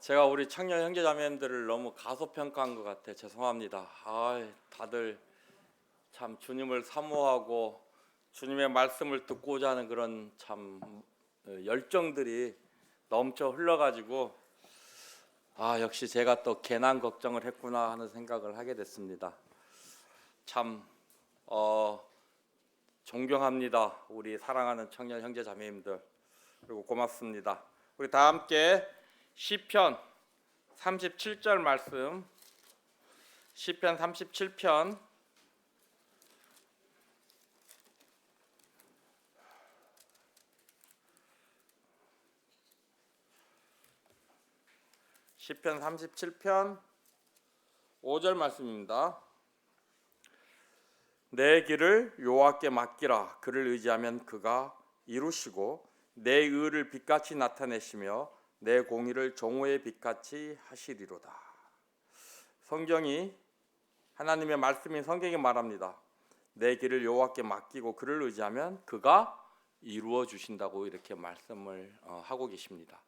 제가 우리 청년 형제자매님들을 너무 가소평가한 것 같아. 죄송합니다. 다들 참 주님을 사모하고 주님의 말씀을 듣고자 하는 그런 참 열정들이 넘쳐 흘러가지고 역시 제가 또 괜한 걱정을 했구나 하는 생각을 하게 됐습니다. 참 존경합니다. 우리 사랑하는 청년 형제자매님들, 그리고 고맙습니다. 우리 다 함께 시편 37절 말씀, 시편 37편 5절 말씀입니다. 내 길을 여호와께 맡기라. 그를 의지하면 그가 이루시고 내 의를 빛같이 나타내시며 내 공의를 정오의 빛같이 하시리로다. 성경이, 하나님의 말씀인 성경이 말합니다. 내 길을 여호와께 맡기고 그를 의지하면 그가 이루어 주신다고 이렇게 말씀을 하고 계십니다.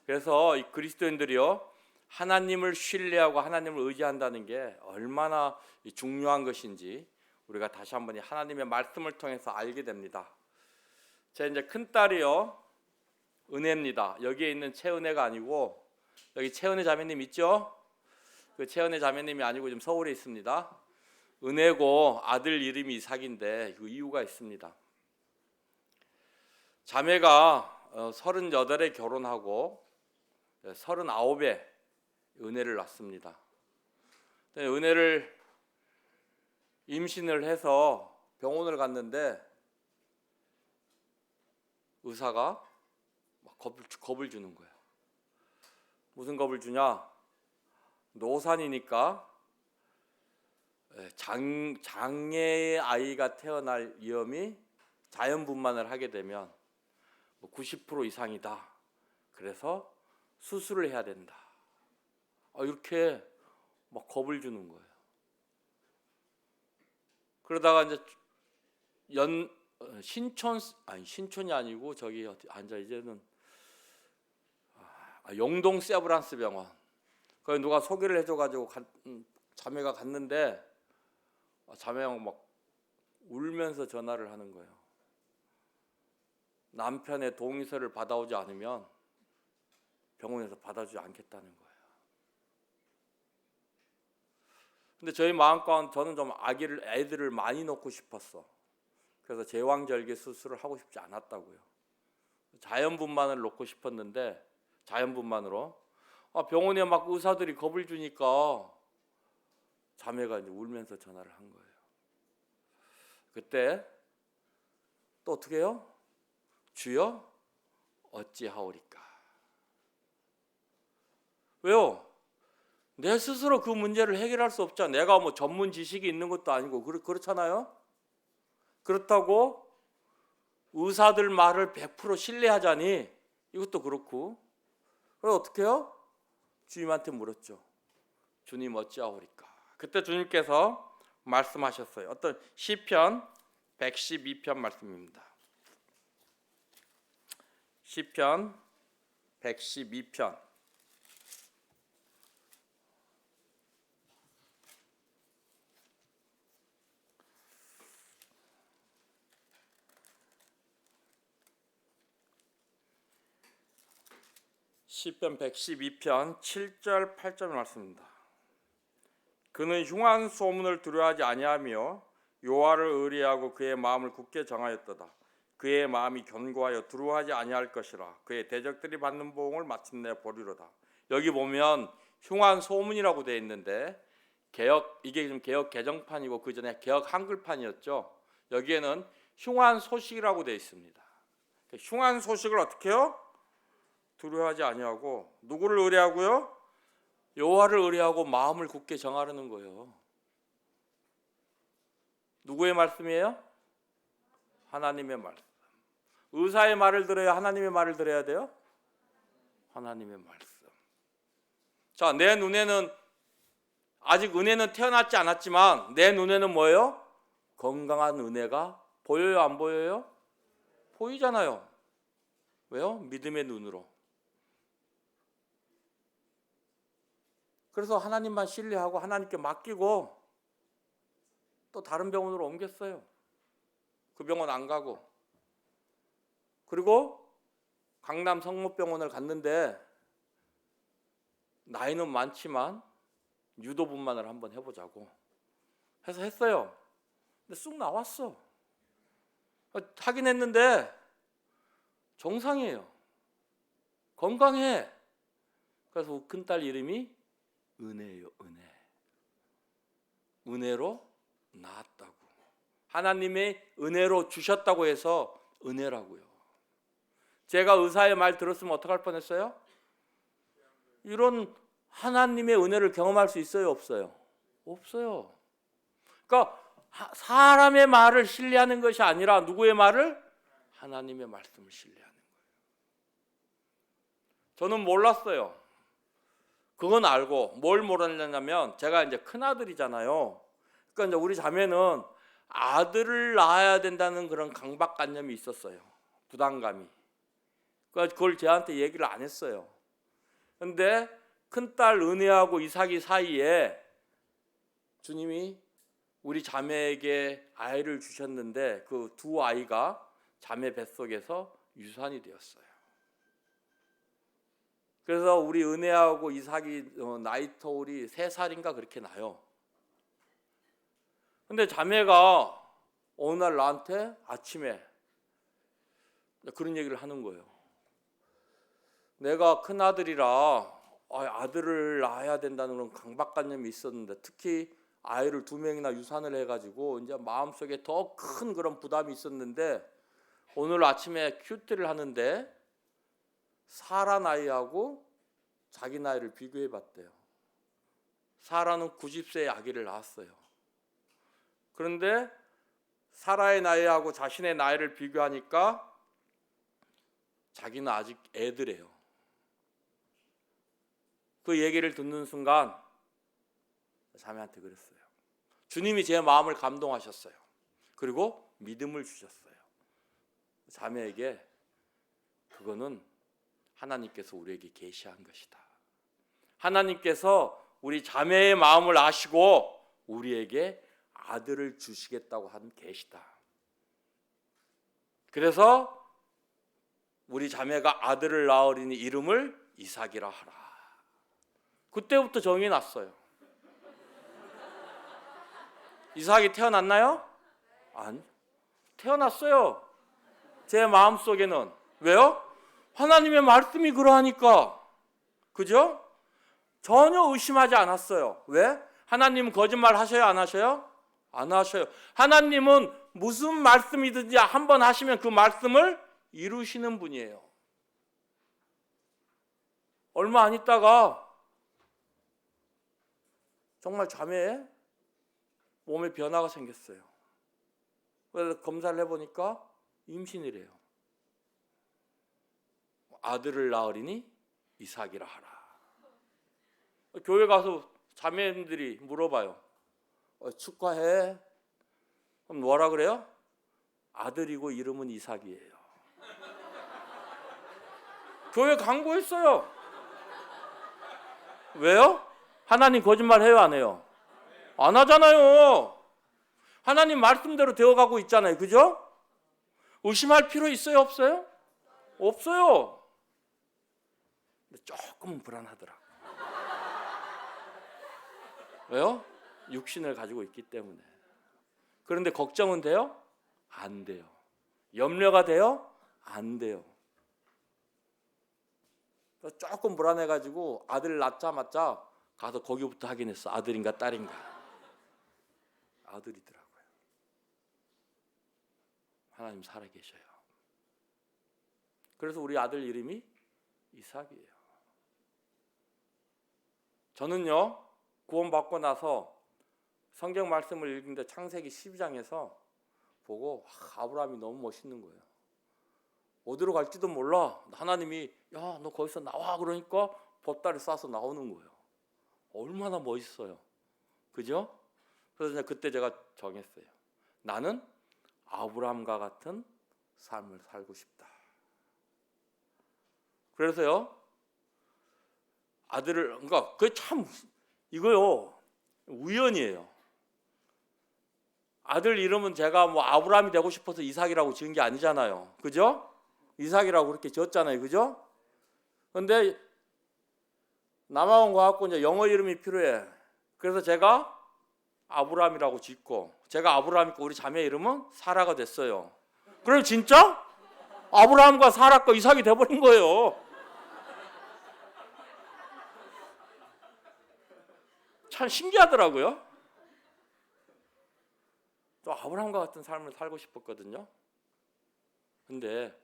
그래서 이 그리스도인들이요, 하나님을 신뢰하고 하나님을 의지한다는 게 얼마나 중요한 것인지 우리가 다시 한번 하나님의 말씀을 통해서 알게 됩니다. 제 이제 큰 딸이요, 은혜입니다. 여기에 있는 채은혜가 아니고, 여기 채은혜 자매님 있죠? 그 채은혜 자매님이 아니고 지금 서울에 있습니다. 은혜고 아들 이름이 이삭인데 그 이유가 있습니다. 자매가 38에 결혼하고 39에 은혜를 낳습니다. 은혜를 임신을 해서 병원을 갔는데 의사가 막 겁을 주는 거예요. 무슨 겁을 주냐? 노산이니까 장애 아이가 태어날 위험이 자연분만을 하게 되면 90% 이상이다. 그래서 수술을 해야 된다. 이렇게 막 겁을 주는 거예요. 그러다가 이제 신촌이 아니고 저기 앉아 이제는 영동 세브란스 병원. 거기 누가 소개를 해줘가지고 자매가 갔는데 자매가 막 울면서 전화를 하는 거예요. 남편의 동의서를 받아오지 않으면 병원에서 받아주지 않겠다는 거예요. 근데 저희 마음가운데 저는 좀 애들을 많이 놓고 싶었어. 그래서 제왕절개 수술을 하고 싶지 않았다고요. 자연분만을 놓고 싶었는데 자연분만으로 병원에 막 의사들이 겁을 주니까 자매가 이제 울면서 전화를 한 거예요. 그때 또 어떻게 해요? 주여 어찌하오리까? 왜요? 내 스스로 그 문제를 해결할 수 없잖아. 내가 뭐 전문 지식이 있는 것도 아니고 그렇잖아요. 그렇다고 의사들 말을 100% 신뢰하자니 이것도 그렇고. 그래서 어떻게 해요? 주님한테 물었죠. 주님 어찌하오리까? 그때 주님께서 말씀하셨어요. 어떤 시편 112편 말씀입니다. 시편 112편 112편 7절 8절 말씀입니다. 그는 흉한 소문을 두려워하지 아니하며 여호와를 의뢰하고 그의 마음을 굳게 정하였도다. 그의 마음이 견고하여 두려워하지 아니할 것이라. 그의 대적들이 받는 보응을 마침내 보리로다. 여기 보면 흉한 소문이라고 되어 있는데 이게 지금 개역 개정판이고 그 전에 개역 한글판이었죠. 여기에는 흉한 소식이라고 되어 있습니다. 흉한 소식을 어떻게 해요? 두려워하지 아니하고 누구를 의뢰하고요? 여호와를 의뢰하고 마음을 굳게 정하려는 거예요. 누구의 말씀이에요? 하나님의 말씀. 의사의 말을 들어야 하나님의 말을 들어야 돼요? 하나님의 말씀. 자, 내 눈에는 아직 은혜는 태어났지 않았지만 내 눈에는 뭐예요? 건강한 은혜가 보여요, 안 보여요? 보이잖아요. 왜요? 믿음의 눈으로. 그래서 하나님만 신뢰하고 하나님께 맡기고 또 다른 병원으로 옮겼어요. 그 병원 안 가고. 그리고 강남 성모병원을 갔는데 나이는 많지만 유도분만을 한번 해보자고 해서 했어요. 근데 쑥 나왔어. 하긴 했는데 정상이에요. 건강해. 그래서 큰딸 이름이 은혜예요. 은혜. 은혜로 나았다고. 하나님의 은혜로 주셨다고 해서 은혜라고요. 제가 의사의 말 들었으면 어떡할 뻔했어요? 이런 하나님의 은혜를 경험할 수 있어요? 없어요? 없어요. 그러니까 사람의 말을 신뢰하는 것이 아니라 누구의 말을? 하나님의 말씀을 신뢰하는 거예요. 저는 몰랐어요. 그건 알고 뭘 몰랐냐면 제가 이제 큰아들이잖아요. 그러니까 이제 우리 자매는 아들을 낳아야 된다는 그런 강박관념이 있었어요. 부담감이. 그러니까 그걸 저한테 얘기를 안 했어요. 그런데 큰딸 은혜하고 이삭이 사이에 주님이 우리 자매에게 아이를 주셨는데 그 두 아이가 자매 뱃속에서 유산이 되었어요. 그래서 우리 은혜하고 이삭이 나이 터울이 3살인가 그렇게 나요. 근데 자매가 어느 날 나한테 아침에 그런 얘기를 하는 거예요. 내가 큰아들이라 아들을 낳아야 된다는 그런 강박관념이 있었는데 특히 아이를 2명이나 유산을 해가지고 이제 마음속에 더 큰 그런 부담이 있었는데 오늘 아침에 큐티를 하는데 사라 나이하고 자기 나이를 비교해 봤대요. 사라는 90세의 아기를 낳았어요. 그런데 사라의 나이하고 자신의 나이를 비교하니까 자기는 아직 애들이에요. 그 얘기를 듣는 순간 자매한테 그랬어요. 주님이 제 마음을 감동하셨어요. 그리고 믿음을 주셨어요. 자매에게 그거는 하나님께서 우리에게 계시한 것이다. 하나님께서 우리 자매의 마음을 아시고 우리에게 아들을 주시겠다고 한 계시다. 그래서 우리 자매가 아들을 낳으리니 이름을 이삭이라 하라. 그때부터 정이 났어요. 이삭이 태어났나요? 아니, 태어났어요. 제 마음속에는. 왜요? 하나님의 말씀이 그러하니까. 그죠? 전혀 의심하지 않았어요. 왜? 하나님은 거짓말 하셔요? 안 하셔요? 안 하셔요. 하나님은 무슨 말씀이든지 한번 하시면 그 말씀을 이루시는 분이에요. 얼마 안 있다가 정말 자매의 몸에 변화가 생겼어요. 그래서 검사를 해보니까 임신이래요. 아들을 낳으리니 이삭이라 하라. 교회 가서 자매들이 물어봐요. 축하해. 그럼 뭐라 그래요? 아들이고 이름은 이삭이에요. 교회 광고했어요. 왜요? 하나님 거짓말 해요, 안 해요? 안 하잖아요. 하나님 말씀대로 되어가고 있잖아요. 그죠? 의심할 필요 있어요, 없어요? 없어요. 근데 조금 불안하더라고요. 왜요? 육신을 가지고 있기 때문에. 그런데 걱정은 돼요? 안 돼요. 염려가 돼요? 안 돼요. 조금 불안해가지고 아들 낳자마자 가서 거기부터 확인했어. 아들인가 딸인가. 아들이더라고요. 하나님 살아계셔요. 그래서 우리 아들 이름이 이삭이에요. 저는요, 구원받고 나서 성경 말씀을 읽는데 창세기 12장에서 보고 아브라함이 너무 멋있는 거예요. 어디로 갈지도 몰라. 하나님이 야, 너 거기서 나와 그러니까 보따리 싸서 나오는 거예요. 얼마나 멋있어요. 그죠? 그래서 그때 제가 정했어요. 나는 아브라함과 같은 삶을 살고 싶다. 그래서요, 아들을, 그러니까 그게 참 이거요 우연이에요. 아들 이름은 제가 뭐 아브라함이 되고 싶어서 이삭이라고 지은 게 아니잖아요. 그죠? 이삭이라고 그렇게 지었잖아요. 그죠? 근데 남아온 거 갖고 이제 영어 이름이 필요해. 그래서 제가 아브라함이라고 짓고, 제가 아브라함이고 우리 자매 이름은 사라가 됐어요. 그럼 진짜 아브라함과 사라과 이삭이 돼버린 거예요. 참 신기하더라고요. 또 아브라함과 같은 삶을 살고 싶었거든요. 근데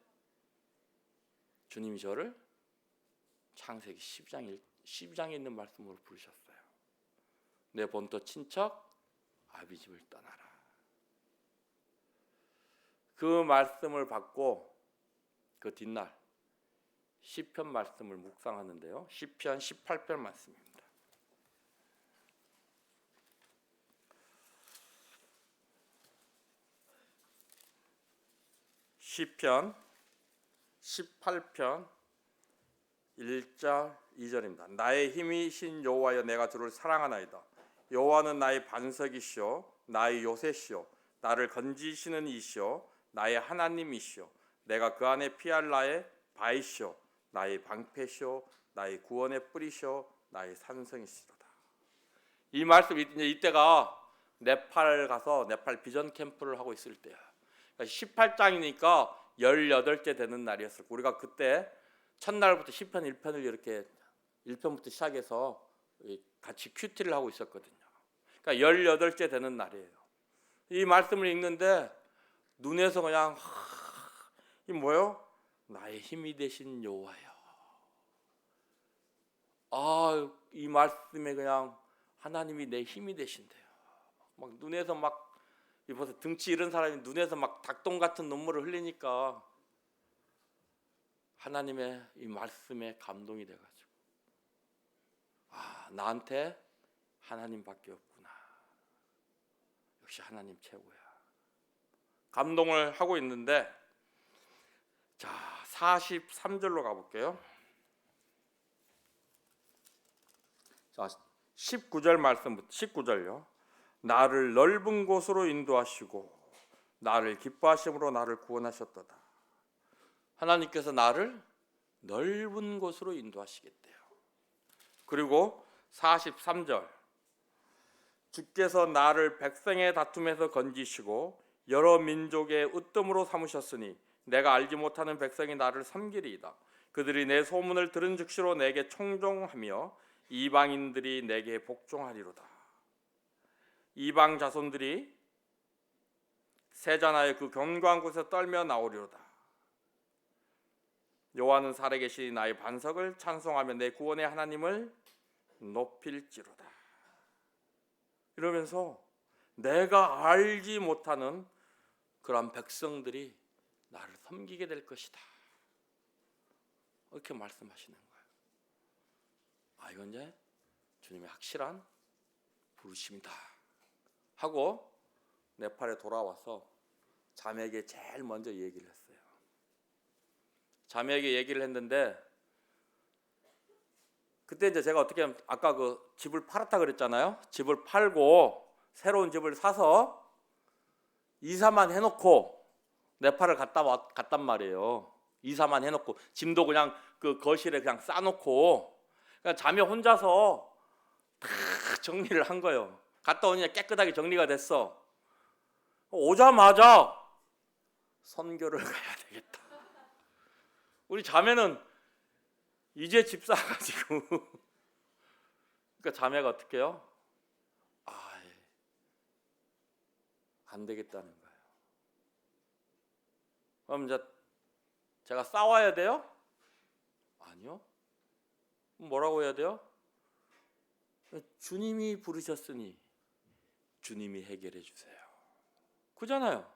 주님이 저를 창세기 12장에 있는 말씀으로 부르셨어요. 내 본토 친척 아비 집을 떠나라. 그 말씀을 받고 그 뒷날 시편 말씀을 묵상하는데요. 시편 18편 말씀입니다. 시편 18편 1절 2절입니다. 나의 힘이신 여호와여 내가 주를 사랑하나이다. 여호와는 나의 반석이시오 나의 요새시오 나를 건지시는 이시오 나의 하나님이시오 내가 그 안에 피할 나의 바이시오 나의 방패시오 나의 구원의 뿌리시오 나의 산성이시로다. 이 말씀 이때가 네팔 가서 네팔 비전 캠프를 하고 있을 때야. 18장이니까 18째 되는 날이었을 거예요. 우리가 그때 첫날부터 시편 1편을 이렇게 1편부터 시작해서 같이 큐티를 하고 있었거든요. 그러니까 18째 되는 날이에요. 이 말씀을 읽는데 눈에서 그냥 이 뭐요? 나의 힘이 되신 여호와여. 이 말씀에 그냥 하나님이 내 힘이 되신대요. 막 눈에서 막 벌써 등치 이런 사람이 눈에서 막 닭똥 같은 눈물을 흘리니까 하나님의 이 말씀에 감동이 돼가지고 나한테 하나님밖에 없구나. 역시 하나님 최고야. 감동을 하고 있는데 자 43절로 가볼게요. 자 19절 말씀부터 19절요. 나를 넓은 곳으로 인도하시고 나를 기뻐하심으로 나를 구원하셨도다. 하나님께서 나를 넓은 곳으로 인도하시겠대요. 그리고 43절 주께서 나를 백성의 다툼에서 건지시고 여러 민족의 으뜸으로 삼으셨으니 내가 알지 못하는 백성이 나를 섬기리이다. 그들이 내 소문을 들은 즉시로 내게 청종하며 이방인들이 내게 복종하리로다. 이방 자손들이 세잔하여 그 견고한 곳에 떨며 나오리로다. 여호와는 살아계시 나의 반석을 찬송하며 내 구원의 하나님을 높일지로다. 이러면서 내가 알지 못하는 그런 백성들이 나를 섬기게 될 것이다. 이렇게 말씀하시는 거예요. 이건 이제 주님의 확실한 부르심이다 하고 네팔에 돌아와서 자매에게 제일 먼저 얘기를 했어요. 자매에게 얘기를 했는데 그때 이제 제가 어떻게 하면 아까 그 집을 팔았다 그랬잖아요. 집을 팔고 새로운 집을 사서 이사만 해놓고 네팔을 갔단 말이에요. 이사만 해놓고 짐도 그냥 그 거실에 그냥 싸놓고 그냥 자매 혼자서 다 정리를 한 거예요. 갔다 오니 깨끗하게 정리가 됐어. 오자마자 선교를 가야 되겠다. 우리 자매는 이제 집 사가지고 그러니까 자매가 어떻게 해요? 안 되겠다는 거예요. 그럼 이제 제가 싸워야 돼요? 아니요. 뭐라고 해야 돼요? 주님이 부르셨으니 주님이 해결해 주세요. 그잖아요.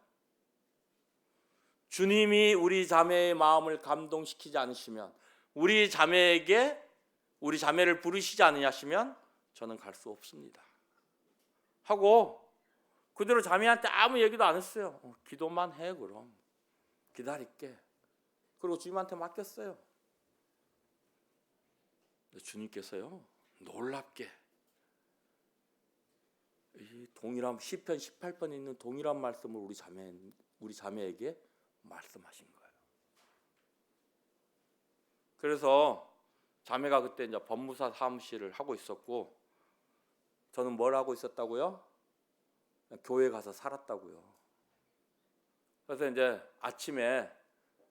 주님이 우리 자매의 마음을 감동시키지 않으시면 우리 자매를 부르시지 않으시면 저는 갈 수 없습니다. 하고 그대로 자매한테 아무 얘기도 안 했어요. 기도만 해 그럼. 기다릴게. 그리고 주님한테 맡겼어요. 주님께서요 놀랍게 이 동일한 시편 18편에 있는 동일한 말씀을 우리 자매에게 말씀하신 거예요. 그래서 자매가 그때 이제 법무사 사무실을 하고 있었고 저는 뭘 하고 있었다고요? 교회 가서 살았다고요. 그래서 이제 아침에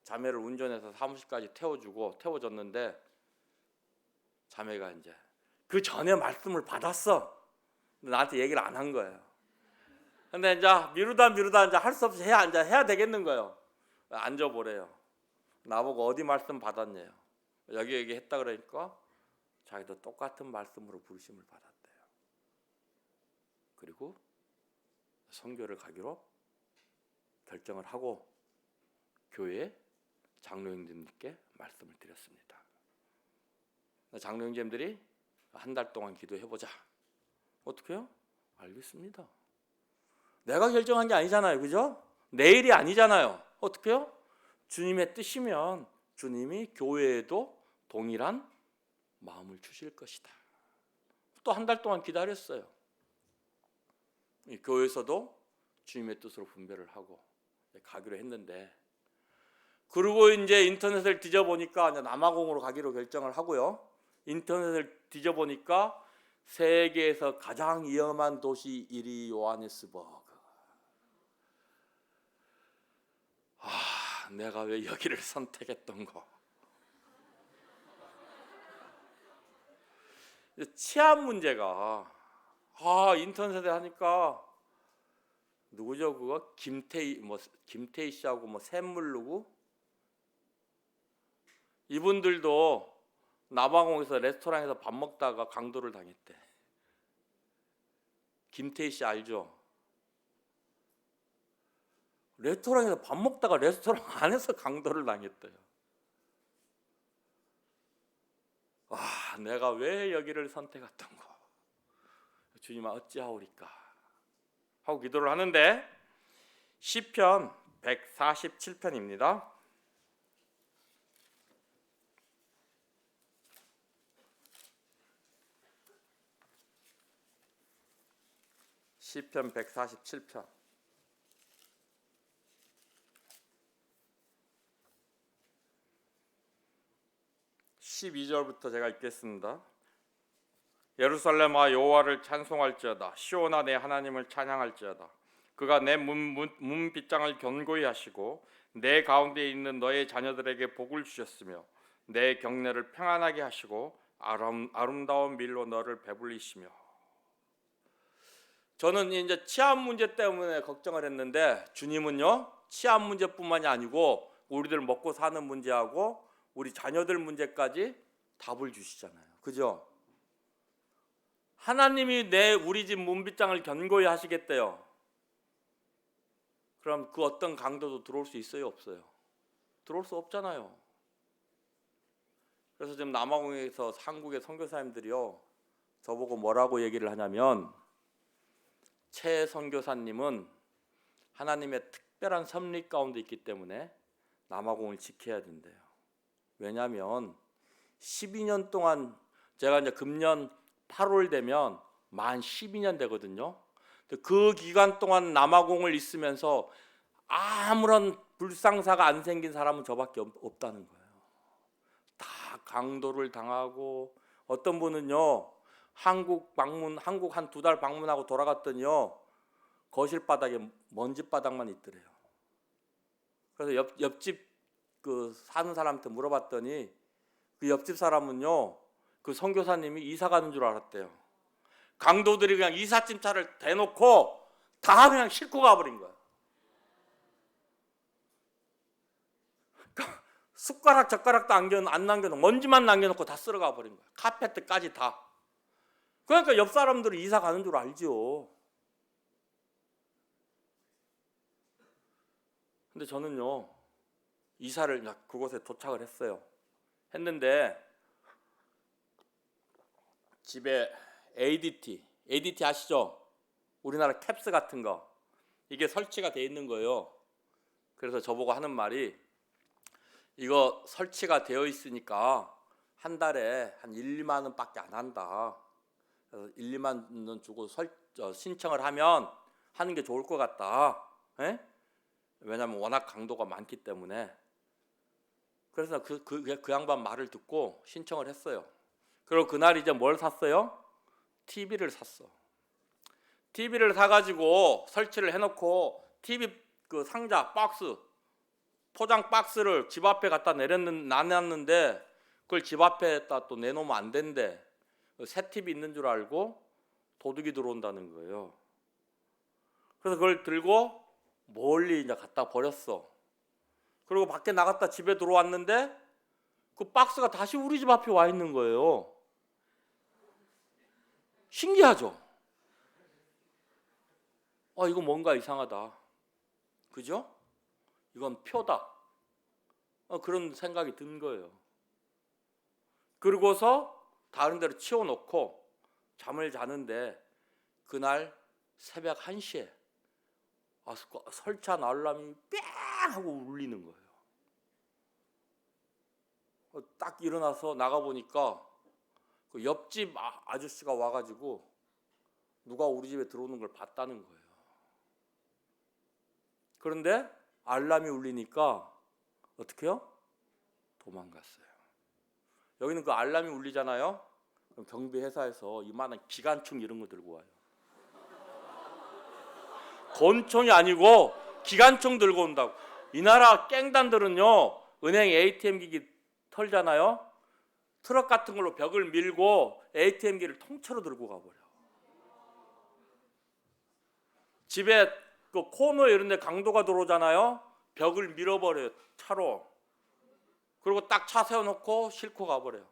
자매를 운전해서 사무실까지 태워줬는데 자매가 이제 그 전에 말씀을 받았어. 나한테 얘기를 안 한 거예요. 근데 이제 미루다 이제 할 수 없이 해야 되겠는 거예요. 앉아보래요. 나보고 어디 말씀 받았냐요. 여기 했다 그러니까 자기도 똑같은 말씀으로 부르심을 받았대요. 그리고 선교를 가기로 결정을 하고 교회 장로 형제님께 말씀을 드렸습니다. 장로 형제님들이 한 달 동안 기도해보자. 어떻게 해요? 알겠습니다. 내가 결정한 게 아니잖아요. 그죠? 내일이 아니잖아요. 어떻게 해요? 주님의 뜻이면 주님이 교회에도 동일한 마음을 주실 것이다. 또 한 달 동안 기다렸어요. 이 교회에서도 주님의 뜻으로 분별을 하고 가기로 했는데, 그리고 이제 인터넷을 뒤져보니까 이제 남아공으로 가기로 결정을 하고요. 인터넷을 뒤져보니까 세계에서 가장 위험한 도시 1위 요하네스버그. 내가 왜 여기를 선택했던 거. 치안 문제가 인터넷에 하니까 누구죠 그거? 김태희 씨하고 샘물 누구? 이분들도 남아공에서 레스토랑에서 밥 먹다가 강도를 당했대. 김태희 씨 알죠? 레스토랑에서 밥 먹다가 레스토랑 안에서 강도를 당했대요. 내가 왜 여기를 선택했던 거. 주님아 어찌하오리까 하고 기도를 하는데, 시편 147편입니다. 시편 147편 12절부터 제가 읽겠습니다. 예루살렘아 여호와를 찬송할지어다. 시온아 내 하나님을 찬양할지어다. 그가 내 문빗장을 견고히 하시고 내 가운데 있는 너의 자녀들에게 복을 주셨으며 내 경내를 평안하게 하시고 아름다운 밀로 너를 배불리시며. 저는 이제 치안 문제 때문에 걱정을 했는데 주님은요 치안 문제뿐만이 아니고 우리들 먹고 사는 문제하고 우리 자녀들 문제까지 답을 주시잖아요. 그죠? 하나님이 우리 집 문빗장을 견고히 하시겠대요. 그럼 그 어떤 강도도 들어올 수 있어요? 없어요? 들어올 수 없잖아요. 그래서 지금 남아공에서 한국의 선교사님들이요 저보고 뭐라고 얘기를 하냐면, 최 선교사님은 하나님의 특별한 섭리 가운데 있기 때문에 남아공을 지켜야 된대요. 왜냐하면 12년 동안, 제가 이제 금년 8월 되면 만 12년 되거든요. 그 기간 동안 남아공을 있으면서 아무런 불상사가 안 생긴 사람은 저밖에 없다는 거예요. 다 강도를 당하고, 어떤 분은요 한국 한 2달 방문하고 돌아갔더니요 거실 바닥에 먼지 바닥만 있더래요. 그래서 옆집 그 사는 사람한테 물어봤더니 그 옆집 사람은요 그 선교사님이 이사 가는 줄 알았대요. 강도들이 그냥 이삿짐차를 대놓고 다 그냥 싣고 가버린 거야. 그러니까 숟가락 젓가락도 안 남겨놓고 먼지만 남겨놓고 다 쓸어가 버린 거야. 카페트까지 다. 그러니까 옆 사람들은 이사 가는 줄 알죠. 근데 저는요 이사를 그곳에 도착을 했는데 집에 ADT 아시죠? 우리나라 캡스 같은 거 이게 설치가 돼 있는 거예요. 그래서 저보고 하는 말이, 이거 설치가 되어 있으니까 한 달에 한 1, 2만 원밖에 안 한다. 그래서 1, 2만 원 주고 신청을 하면 하는 게 좋을 것 같다. 예? 왜냐하면 워낙 강도가 많기 때문에. 그래서 그 양반 말을 듣고 신청을 했어요. 그리고 그날 이제 뭘 샀어요? TV를 샀어. TV를 사가지고 설치를 해놓고 TV 그 상자 박스 포장 박스를 집 앞에 갖다 놔놨는데 그걸 집 앞에다 또 내놓으면 안 된대. 새 TV 있는 줄 알고 도둑이 들어온다는 거예요. 그래서 그걸 들고 멀리 이제 갖다 버렸어. 그리고 밖에 나갔다 집에 들어왔는데 그 박스가 다시 우리 집 앞에 와 있는 거예요. 신기하죠? 이거 뭔가 이상하다. 그죠? 이건 표다. 그런 생각이 든 거예요. 그러고서 다른 데로 치워놓고 잠을 자는데 그날 새벽 1시에 설치한 알람이 뺑 하고 울리는 거예요. 딱 일어나서 나가보니까 그 옆집 아저씨가 와가지고 누가 우리 집에 들어오는 걸 봤다는 거예요. 그런데 알람이 울리니까 어떻게 해요? 도망갔어요. 여기는 그 알람이 울리잖아요. 그럼 경비 회사에서 이만한 기관총 이런 거 들고 와요. 권총이 아니고 기관총 들고 온다고. 이 나라 깽단들은요, 은행 ATM 기기 털잖아요. 트럭 같은 걸로 벽을 밀고 ATM 기를 통째로 들고 가버려. 집에 그 코너 이런 데 강도가 들어오잖아요. 벽을 밀어버려요, 차로. 그리고 딱 차 세워놓고 싣고 가버려요.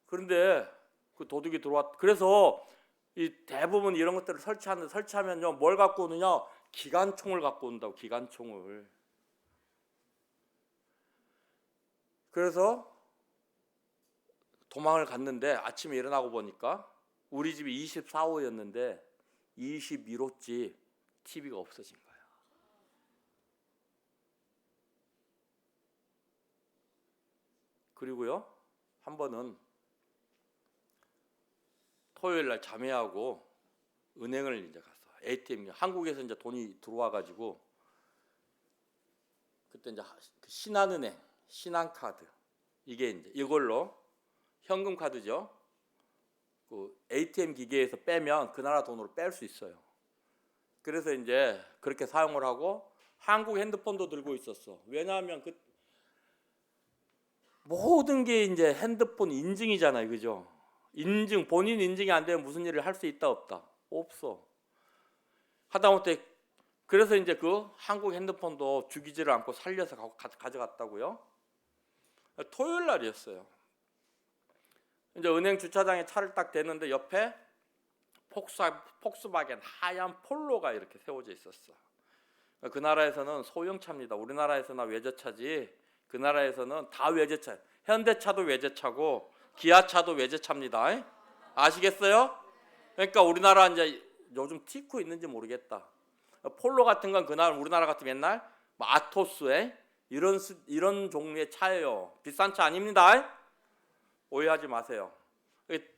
그런데 그 도둑이 들어왔. 그래서 이 대부분 이런 것들을 설치하면요, 뭘 갖고 오느냐? 기관총을 갖고 온다고, 기관총을. 그래서 도망을 갔는데 아침에 일어나고 보니까 우리 집이 24호였는데 21호집 TV가 없어진 거야. 그리고요, 한 번은 토요일 날 자매하고 은행을 이제 갔어. ATM, 한국에서 이제 돈이 들어와 가지고 그때 이제 신한은행, 신한카드, 이게 이제 이걸로 현금 카드죠. 그 ATM 기계에서 빼면 그 나라 돈으로 뺄 수 있어요. 그래서 이제 그렇게 사용을 하고 한국 핸드폰도 들고 있었어. 왜냐하면 그 모든 게 이제 핸드폰 인증이잖아요, 그죠? 인증, 본인 인증이 안 되면 무슨 일을 할 수 있다 없다? 없어. 하다못해 그래서 이제 그 한국 핸드폰도 죽이지를 않고 살려서 가져갔다고요. 토요일 날이었어요. 이제 은행 주차장에 차를 딱 대는데 옆에 폭스바겐 하얀 폴로가 이렇게 세워져 있었어. 그 나라에서는 소형차입니다. 우리나라에서나 외제차지 그 나라에서는 다 외제차. 현대차도 외제차고 기아차도 외제차입니다. 아시겠어요? 그러니까 우리나라 이제 요즘 티코 있는지 모르겠다. 폴로 같은 건 그날 우리나라 같으면 옛날 아토스에 이런 종류의 차예요. 비싼 차 아닙니다. 오해하지 마세요.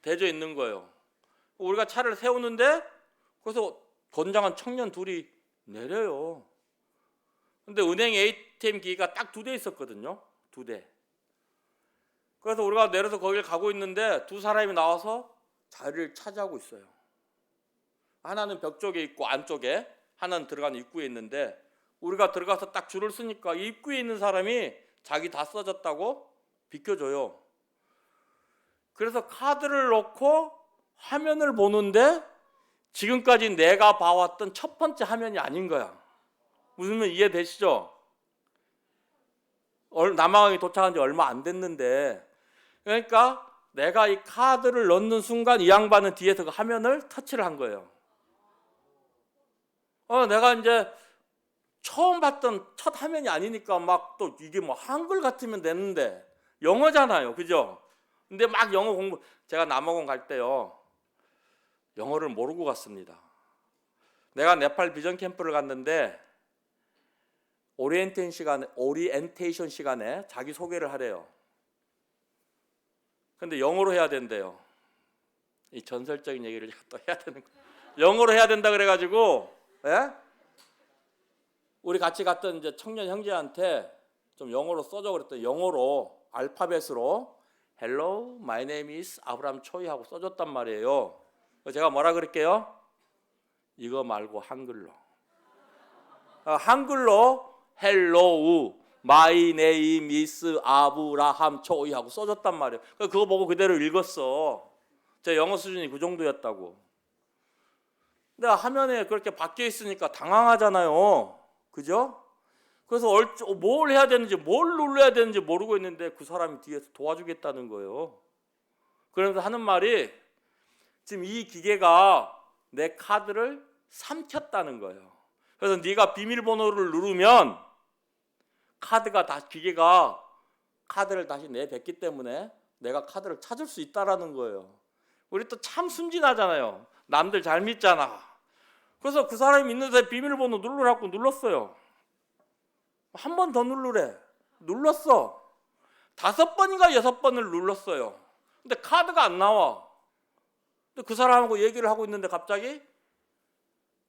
대져 있는 거예요. 우리가 차를 세우는데 그래서 건장한 청년 둘이 내려요. 근데 은행 ATM 기기가 딱 2대 있었거든요. 2대. 그래서 우리가 내려서 거기를 가고 있는데 두 사람이 나와서 자리를 차지하고 있어요. 하나는 벽 쪽에 있고 안쪽에, 하나는 들어가는 입구에 있는데 우리가 들어가서 딱 줄을 서니까 입구에 있는 사람이 자기 다 써졌다고 비켜줘요. 그래서 카드를 넣고 화면을 보는데 지금까지 내가 봐왔던 첫 번째 화면이 아닌 거야. 무슨 말 이해되시죠? 남아공에 도착한 지 얼마 안 됐는데, 그러니까 내가 이 카드를 넣는 순간 이 양반은 뒤에서 그 화면을 터치를 한 거예요. 내가 이제 처음 봤던 첫 화면이 아니니까 막 또 이게 뭐 한글 같으면 되는데 영어잖아요, 그죠? 근데 막 영어 공부, 제가 남아공 갈 때요 영어를 모르고 갔습니다. 내가 네팔 비전 캠프를 갔는데 오리엔테이션 시간에 자기 소개를 하래요. 근데 영어로 해야 된대요. 이 전설적인 얘기를 또 해야 되는 거. 영어로 해야 된다 그래가지고, 예? 우리 같이 갔던 이제 청년 형제한테 좀 영어로 써줘 그랬더니 영어로 알파벳으로 Hello, my name is 아브람 초이 하고 써줬단 말이에요. 제가 뭐라 그럴게요? 이거 말고 한글로. 한글로 Hello, my name is 아브라함 초이 하고 써줬단 말이에요. 그거 보고 그대로 읽었어. 제 영어 수준이 그 정도였다고. 내가 화면에 그렇게 바뀌어 있으니까 당황하잖아요. 그죠? 그래서 뭘 해야 되는지, 뭘 눌러야 되는지 모르고 있는데 그 사람이 뒤에서 도와주겠다는 거예요. 그러면서 하는 말이 지금 이 기계가 내 카드를 삼켰다는 거예요. 그래서 네가 비밀번호를 누르면 기계가 카드를 다시 내뱉기 때문에 내가 카드를 찾을 수 있다라는 거예요. 우리 또 참 순진하잖아요. 남들 잘 믿잖아. 그래서 그 사람이 있는데 비밀번호 누르라고 눌렀어요. 한 번 더 누르래. 눌렀어. 5번인가 6번을 눌렀어요. 근데 카드가 안 나와. 근데 그 사람하고 얘기를 하고 있는데 갑자기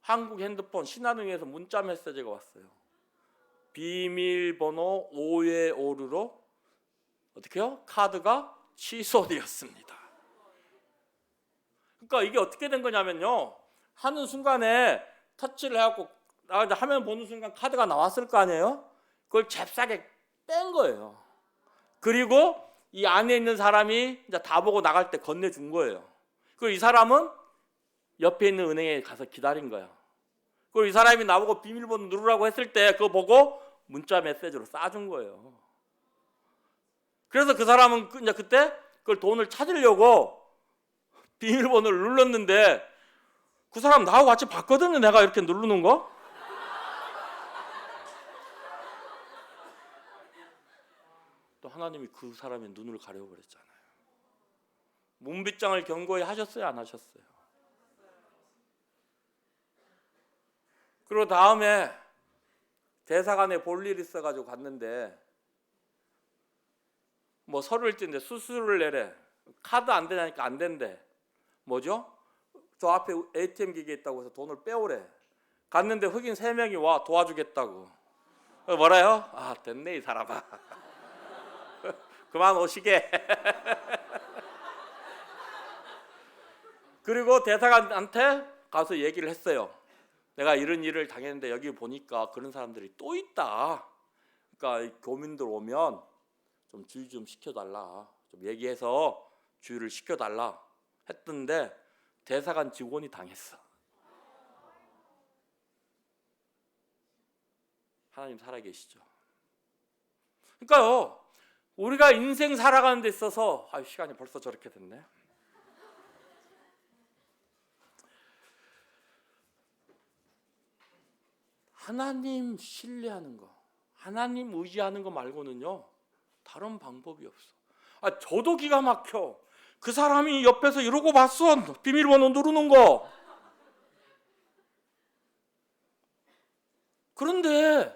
한국 핸드폰 신한은행에서 문자 메시지가 왔어요. 비밀번호 오해오류로 어떻게요? 카드가 취소되었습니다. 그러니까 이게 어떻게 된 거냐면요. 하는 순간에 터치를 해갖고 화면 보는 순간 카드가 나왔을 거 아니에요? 그걸 잽싸게 뺀 거예요. 그리고 이 안에 있는 사람이 이제 다 보고 나갈 때 건네준 거예요. 그리고 이 사람은 옆에 있는 은행에 가서 기다린 거야. 그리고 이 사람이 나보고 비밀번호 누르라고 했을 때 그거 보고 문자 메시지로 쏴준 거예요. 그래서 그 사람은 이제 그때 그걸 돈을 찾으려고 비밀번호를 눌렀는데 그 사람 나하고 같이 봤거든요. 내가 이렇게 누르는 거. 또 하나님이 그 사람의 눈을 가려버렸잖아요. 문빗장을 경고히 하셨어요? 안 하셨어요? 그리고 다음에 대사관에 볼 일 있어가지고 갔는데 뭐 서류를 띄는데 수수료를 내래. 카드 안 되냐니까 안 된대. 뭐죠? 저 앞에 ATM 기계 있다고 해서 돈을 빼오래. 갔는데 흑인 3명이 와 도와주겠다고. 뭐라요? 아 됐네 이 사람아. 그만 오시게. 그리고 대사관한테 가서 얘기를 했어요. 내가 이런 일을 당했는데 여기 보니까 그런 사람들이 또 있다. 그러니까 교민들 오면 좀 주의 좀 시켜달라. 좀 얘기해서 주의를 시켜달라 했던데 대사관 직원이 당했어. 하나님 살아계시죠. 그러니까요. 우리가 인생 살아가는 데 있어서 시간이 벌써 저렇게 됐네. 하나님 신뢰하는 거, 하나님 의지하는 거 말고는요 다른 방법이 없어. 저도 기가 막혀. 그 사람이 옆에서 이러고 봤어. 비밀번호 누르는 거. 그런데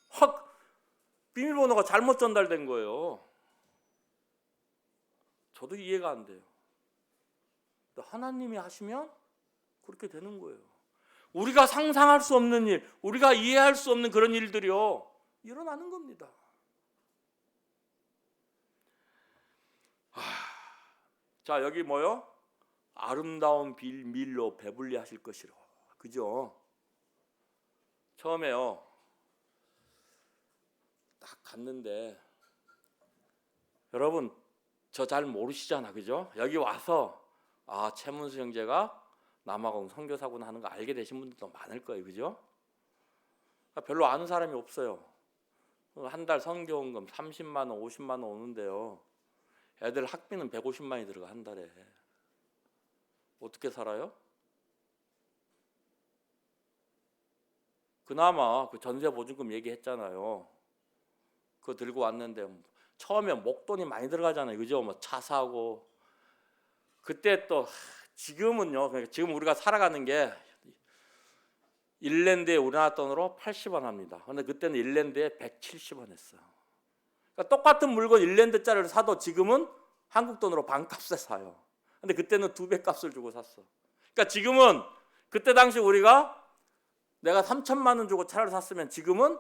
확 비밀번호가 잘못 전달된 거예요. 저도 이해가 안 돼요. 하나님이 하시면 그렇게 되는 거예요. 우리가 상상할 수 없는 일, 우리가 이해할 수 없는 그런 일들이요 일어나는 겁니다. 자 여기 뭐요? 아름다운 밀로 배불리 하실 것이로. 그죠? 처음에요 딱 갔는데 여러분 저 잘 모르시잖아. 그죠? 여기 와서 최문수 형제가 남아공 선교사구나 하는 거 알게 되신 분들도 많을 거예요. 그죠? 별로 아는 사람이 없어요. 한 달 선교원금 30만 원, 50만 원 오는데요. 애들 학비는 150만이 들어가 한 달에. 어떻게 살아요? 그나마 그 전세 보증금 얘기했잖아요. 그거 들고 왔는데 처음에 목돈이 많이 들어가잖아요. 그죠? 뭐 차 사고. 그때 또 지금은요. 그러니까 지금 우리가 살아가는 게 일랜드에 우리나라 돈으로 80원 합니다. 근데 그때는 일랜드에 170원 했어요. 그러니까 똑같은 물건 1랜드짜리를 사도 지금은 한국 돈으로 반값에 사요. 근데 그때는 2배 값을 주고 샀어. 그러니까 지금은 그때 당시 우리가 내가 3천만 원 주고 차를 샀으면 지금은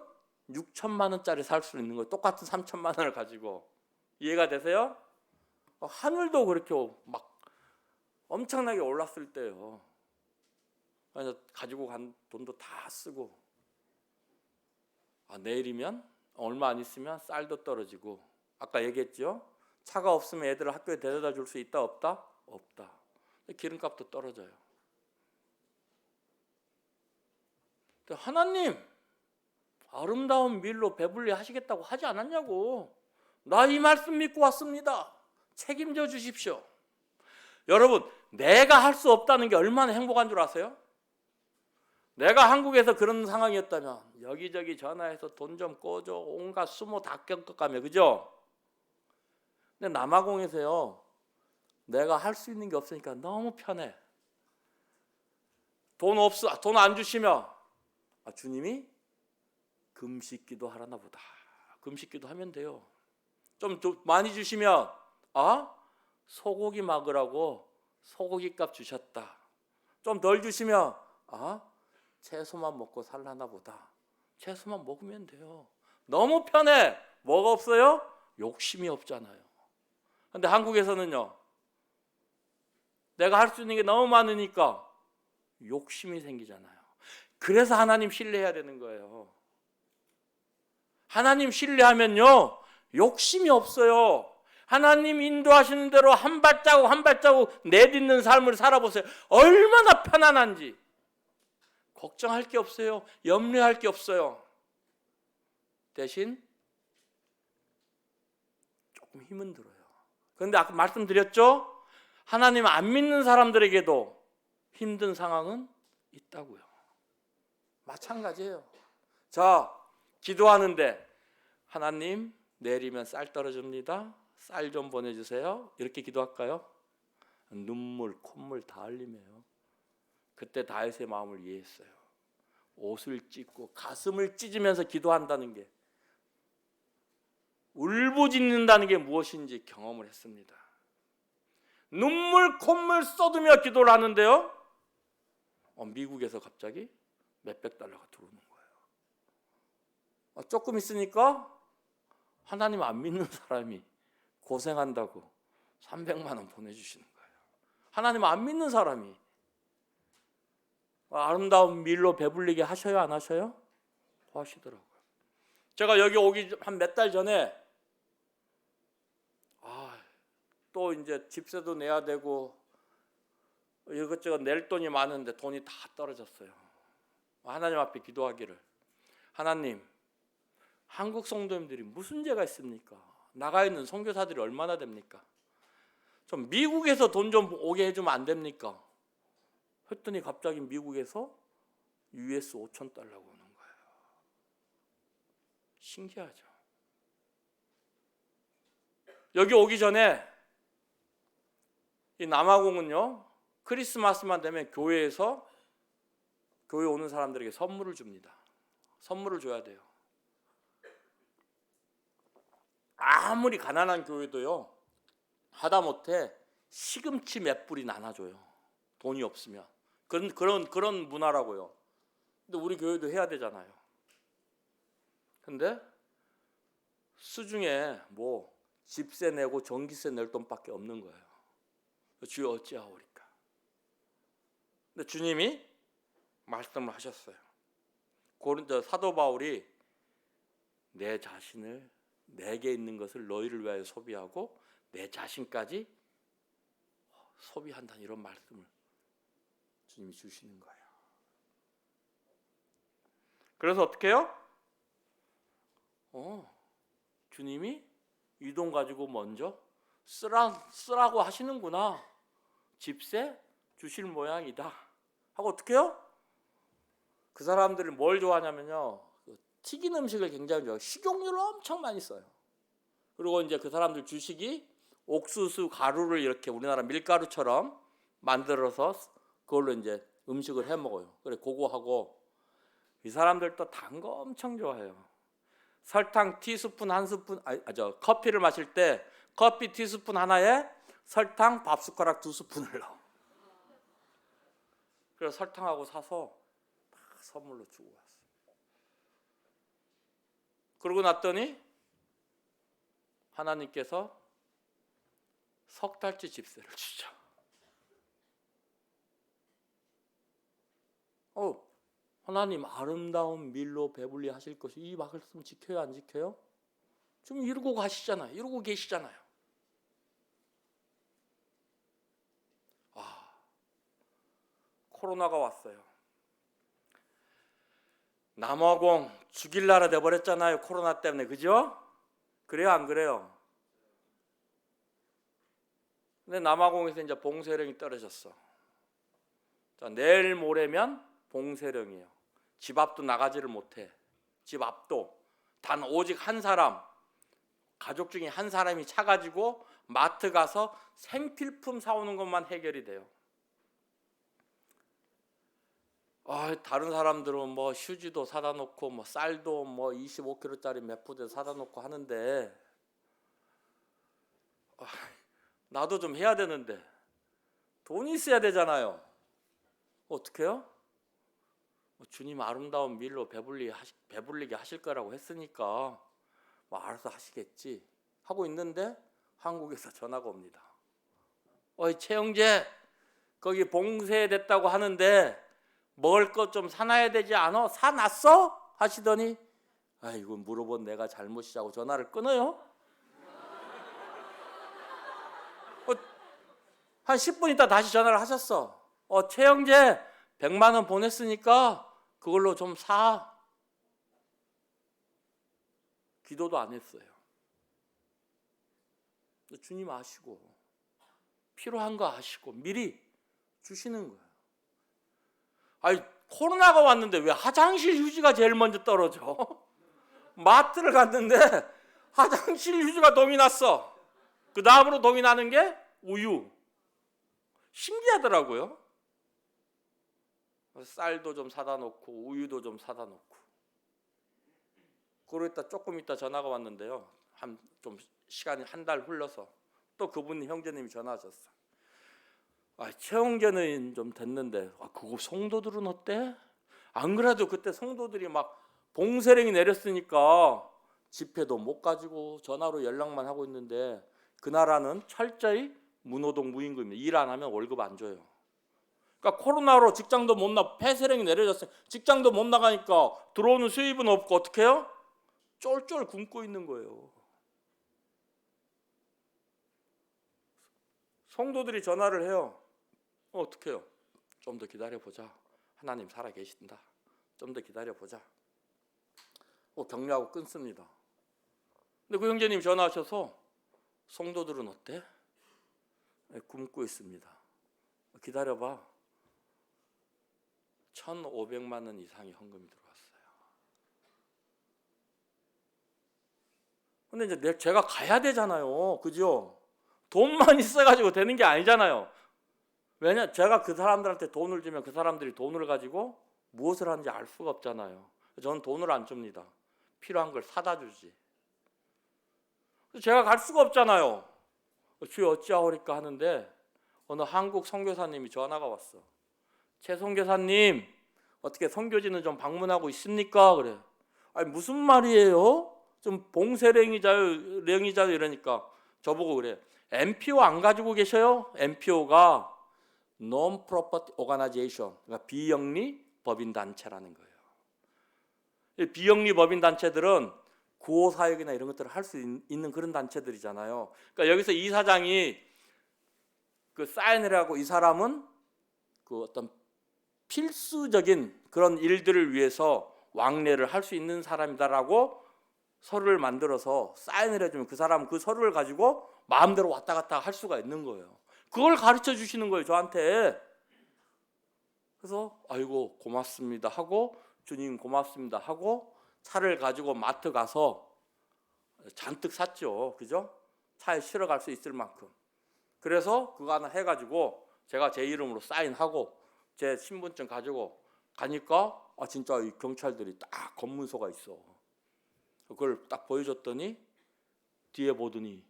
6천만 원짜리 살 수 있는 거예요. 똑같은 3천만 원을 가지고. 이해가 되세요? 하늘도 그렇게 막 엄청나게 올랐을 때요. 그래서 가지고 간 돈도 다 쓰고, 내일이면 얼마 안 있으면 쌀도 떨어지고, 아까 얘기했죠? 차가 없으면 애들을 학교에 데려다 줄 수 있다 없다? 없다. 기름값도 떨어져요. 하나님 아름다운 밀로 배불리 하시겠다고 하지 않았냐고. 나 이 말씀 믿고 왔습니다. 책임져 주십시오. 여러분, 내가 할 수 없다는 게 얼마나 행복한 줄 아세요? 내가 한국에서 그런 상황이었다면 여기저기 전화해서 돈 좀 꿔줘, 온갖 수모 다 껴가며, 그죠? 근데 남아공에서요, 내가 할 수 있는 게 없으니까 너무 편해. 돈 없어, 돈 안 주시면 주님이 금식기도 하라나 보다. 금식기도 하면 돼요. 좀 많이 주시면 소고기 먹으라고 소고기 값 주셨다. 좀 덜 주시면 채소만 먹고 살라나 보다. 채소만 먹으면 돼요. 너무 편해. 뭐가 없어요? 욕심이 없잖아요. 근데 한국에서는요, 내가 할 수 있는 게 너무 많으니까 욕심이 생기잖아요. 그래서 하나님 신뢰해야 되는 거예요. 하나님 신뢰하면요, 욕심이 없어요. 하나님 인도하시는 대로 한 발자국 한 발자국 내딛는 삶을 살아보세요. 얼마나 편안한지. 걱정할 게 없어요. 염려할 게 없어요. 대신 조금 힘은 들어요. 그런데 아까 말씀드렸죠? 하나님 안 믿는 사람들에게도 힘든 상황은 있다고요. 마찬가지예요. 자, 기도하는데 하나님 내리면 쌀 떨어집니다. 쌀 좀 보내주세요. 이렇게 기도할까요? 눈물, 콧물 다 흘리며요. 그때 다윗의 마음을 이해했어요. 옷을 찢고 가슴을 찢으면서 기도한다는 게, 울부짖는다는 게 무엇인지 경험을 했습니다. 눈물, 콧물 쏟으며 기도를 하는데요, 미국에서 갑자기 몇백 달러가 들어오는 거예요. 조금 있으니까 하나님 안 믿는 사람이 고생한다고 300만 원 보내주시는 거예요. 하나님 안 믿는 사람이. 아름다운 밀로 배불리게 하셔요, 안 하셔요? 하시더라고요. 제가 여기 오기 한 몇 달 전에 또 이제 집세도 내야 되고 이것저것 낼 돈이 많은데 돈이 다 떨어졌어요. 하나님 앞에 기도하기를, 하나님, 한국 성도님들이 무슨 죄가 있습니까? 나가 있는 선교사들이 얼마나 됩니까? 좀 미국에서 돈 좀 오게 해주면 안 됩니까? 했더니 갑자기 미국에서 US 5,000달러가 오는 거예요. 신기하죠. 여기 오기 전에 이 남아공은요, 크리스마스만 되면 교회에서 교회 오는 사람들에게 선물을 줍니다. 선물을 줘야 돼요. 아무리 가난한 교회도요, 하다못해 시금치 몇 뿌리 나눠줘요. 돈이 없으면. 그런 문화라고요. 근데 우리 교회도 해야 되잖아요. 근데 수중에 집세 내고 전기세 낼 돈밖에 없는 거예요. 주여 어찌하오리까. 근데 주님이 말씀을 하셨어요. 고린도 사도 바울이 내 자신을, 내게 있는 것을 너희를 위하여 소비하고 내 자신까지 소비한다는 이런 말씀을 주님이 주시는 거예요. 그래서 어떻게 해요? 주님이 이 돈 가지고 먼저 쓰라고 하시는구나. 집세 주실 모양이다 하고 어떻게 해요? 그 사람들이 뭘 좋아하냐면요, 튀긴 음식을 굉장히 좋아해요. 식용유를 엄청 많이 써요. 그리고 이제 그 사람들 주식이 옥수수 가루를 이렇게 우리나라 밀가루처럼 만들어서 그걸로 이제 음식을 해 먹어요. 그래, 그거 하고 이 사람들도 단 거 엄청 좋아해요. 설탕 티스푼 한 스푼, 커피를 마실 때 커피 티스푼 하나에 설탕 밥숟가락 2스푼을 넣어. 그래서 설탕하고 사서 다 선물로 주고 왔어. 그러고 났더니 하나님께서 석 달치 집세를 주죠. 하나님 아름다운 밀로 배불리 하실 것이 이 말씀 지켜요 안 지켜요? 좀 이루고 가시잖아요. 이루고 계시잖아요. 코로나가 왔어요. 남아공 죽일 나라 돼버렸잖아요. 코로나 때문에. 그죠? 그래요 안 그래요? 근데 남아공에서 이제 봉쇄령이 떨어졌어. 자, 내일 모레면 봉쇄령이에요. 집 앞도 나가지를 못해. 집 앞도. 단 오직 한 사람, 가족 중에 한 사람이 차 가지고 마트 가서 생필품 사오는 것만 해결이 돼요. 다른 사람들은 뭐 휴지도 사다 놓고 뭐 쌀도 뭐 25kg짜리 몇 푸대 사다 놓고 하는데 나도 좀 해야 되는데 돈이 있어야 되잖아요. 어떻게 해요? 주님 아름다운 밀로 배불리게 하실 거라고 했으니까 뭐 알아서 하시겠지 하고 있는데 한국에서 전화가 옵니다. 최영재 거기 봉쇄됐다고 하는데 먹을 것 좀 사놔야 되지 않아? 사놨어? 하시더니 이거 물어본 내가 잘못이라고 전화를 끊어요. 한 10분 있다 다시 전화를 하셨어. 최영재 100만 원 보냈으니까 그걸로 좀 사. 기도도 안 했어요. 주님 아시고 필요한 거 아시고 미리 주시는 거예요. 코로나가 왔는데 왜 화장실 휴지가 제일 먼저 떨어져? 마트를 갔는데 화장실 휴지가 동이 났어. 그 다음으로 동이 나는 게 우유. 신기하더라고요. 쌀도 좀 사다 놓고 우유도 좀 사다 놓고. 그러다 조금 있다 전화가 왔는데요. 좀 시간이 한 달 흘러서 또 그분 형제님이 전화하셨어. 최홍재는 좀 됐는데 그거 성도들은 어때? 안 그래도 그때 성도들이 막 봉쇄령이 내렸으니까 집회도 못 가지고 전화로 연락만 하고 있는데 그 나라는 철저히 무노동 무임금입니다. 일 안 하면 월급 안 줘요. 그러니까 코로나로 직장도 못 폐쇄령이 내려졌어요. 직장도 못 나가니까 들어오는 수입은 없고 어떻게 해요? 쫄쫄 굶고 있는 거예요. 성도들이 전화를 해요. 어떻게 해요? 좀 더 기다려보자. 하나님 살아계신다. 좀 더 기다려보자. 격려하고 끊습니다. 근데 그 형제님 전화하셔서 성도들은 어때? 굶고 있습니다. 기다려봐. 1,500만 원 이상의 헌금이 들어왔어요. 근데 이제 제가 가야 되잖아요. 그죠? 돈만 있어가지고 되는 게 아니잖아요. 왜냐? 제가 그 사람들한테 돈을 주면 그 사람들이 돈을 가지고 무엇을 하는지 알 수가 없잖아요. 저는 돈을 안 줍니다. 필요한 걸 사다 주지. 제가 갈 수가 없잖아요. 주여 어찌하오리까 하는데 어느 한국 선교사님이 전화가 왔어. 최 선교사님 어떻게 선교지는 좀 방문하고 있습니까? 그래. 무슨 말이에요? 좀 봉쇄령이자요 이러니까 저보고 그래. NPO 안 가지고 계셔요? NPO가 Non-Profit Organization, 그러니까 비영리 법인 단체라는 거예요. 비영리 법인 단체들은 구호 사역이나 이런 것들을 할 수 있는 그런 단체들이잖아요. 그러니까 여기서 이 사장이 그 사인을 하고 이 사람은 그 어떤 필수적인 그런 일들을 위해서 왕래를 할 수 있는 사람이다라고 서류를 만들어서 사인을 해주면 그 사람은 그 서류를 가지고 마음대로 왔다 갔다 할 수가 있는 거예요. 그걸 가르쳐 주시는 거예요, 저한테. 그래서 아이고 고맙습니다 하고 주님 고맙습니다 하고 차를 가지고 마트 가서 잔뜩 샀죠. 그죠? 차에 실어 갈 수 있을 만큼. 그래서 그거 하나 해가지고 제가 제 이름으로 사인하고 제 신분증 가지고 가니까 진짜 이 경찰들이 딱 검문소가 있어. 그걸 딱 보여줬더니 뒤에 보더니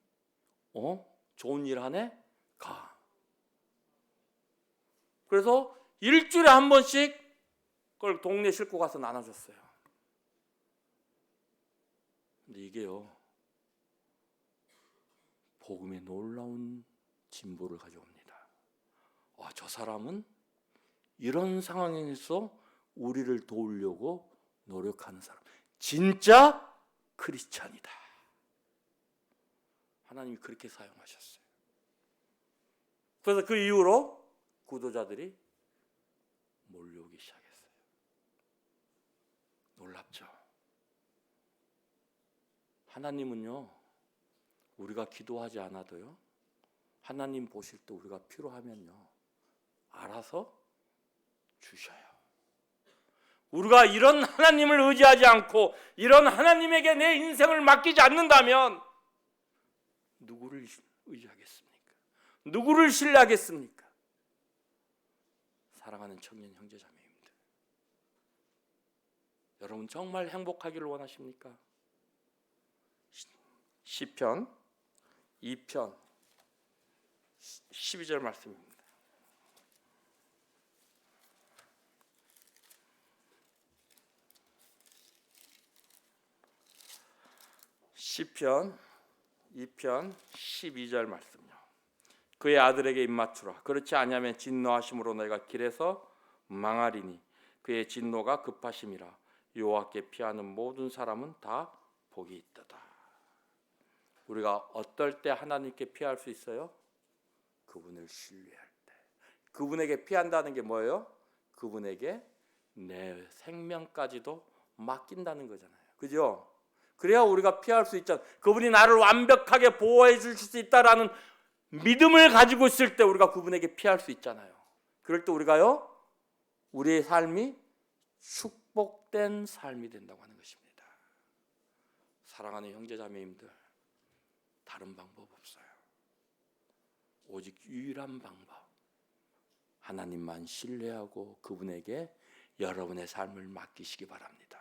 좋은 일 하네? 가. 그래서 일주일에 한 번씩 그걸 동네 싣고 가서 나눠줬어요. 근데 이게요, 복음의 놀라운 진보를 가져옵니다. 저 사람은 이런 상황에서 우리를 도우려고 노력하는 사람, 진짜 크리스찬이다. 하나님이 그렇게 사용하셨어요. 그래서 그 이후로 구도자들이 몰려오기 시작했어요. 놀랍죠? 하나님은요, 우리가 기도하지 않아도요, 하나님 보실 때 우리가 필요하면요, 알아서 주셔요. 우리가 이런 하나님을 의지하지 않고 이런 하나님에게 내 인생을 맡기지 않는다면 누구를 의지하겠습니까? 누구를 신뢰하겠습니까? 사랑하는 청년 형제 자매님들, 여러분 정말 행복하기를 원하십니까? 시편 2편 12절 말씀입니다. 시편 2편 12절 말씀요. 그의 아들에게 입맞추라. 그렇지 아니하면 진노하심으로 너희가 길에서 망하리니 그의 진노가 급하심이라. 여호와께 피하는 모든 사람은 다 복이 있도다. 우리가 어떨 때 하나님께 피할 수 있어요? 그분을 신뢰할 때. 그분에게 피한다는 게 뭐예요? 그분에게 내 생명까지도 맡긴다는 거잖아요. 그죠? 그래야 우리가 피할 수 있잖아요. 그분이 나를 완벽하게 보호해 주실 수 있다라는 믿음을 가지고 있을 때 우리가 그분에게 피할 수 있잖아요. 그럴 때 우리가요, 우리의 삶이 축복된 삶이 된다고 하는 것입니다. 사랑하는 형제자매님들, 다른 방법 없어요. 오직 유일한 방법, 하나님만 신뢰하고 그분에게 여러분의 삶을 맡기시기 바랍니다.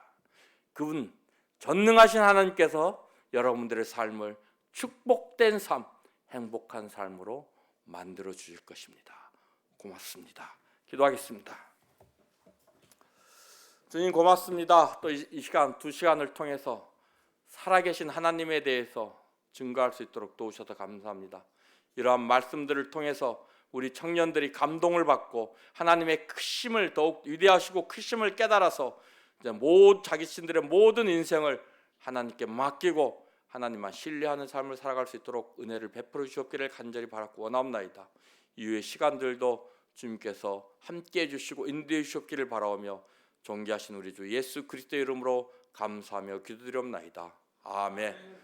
그분 전능하신 하나님께서 여러분들의 삶을 축복된 삶, 행복한 삶으로 만들어 주실 것입니다. 고맙습니다. 기도하겠습니다. 주님 고맙습니다. 또 이 시간, 2시간을 통해서 살아계신 하나님에 대해서 증거할 수 있도록 도우셔서 감사합니다. 이러한 말씀들을 통해서 우리 청년들이 감동을 받고 하나님의 크심을 더욱 위대하시고 크심을 깨달아서 이제 자기 신들의 모든 인생을 하나님께 맡기고 하나님만 신뢰하는 삶을 살아갈 수 있도록 은혜를 베풀어 주옵기를 간절히 바라고 원하옵나이다. 이후의 시간들도 주님께서 함께해 주시고 인도해 주옵기를 바라오며 존귀하신 우리 주 예수 그리스도의 이름으로 감사하며 기도드리옵나이다. 아멘.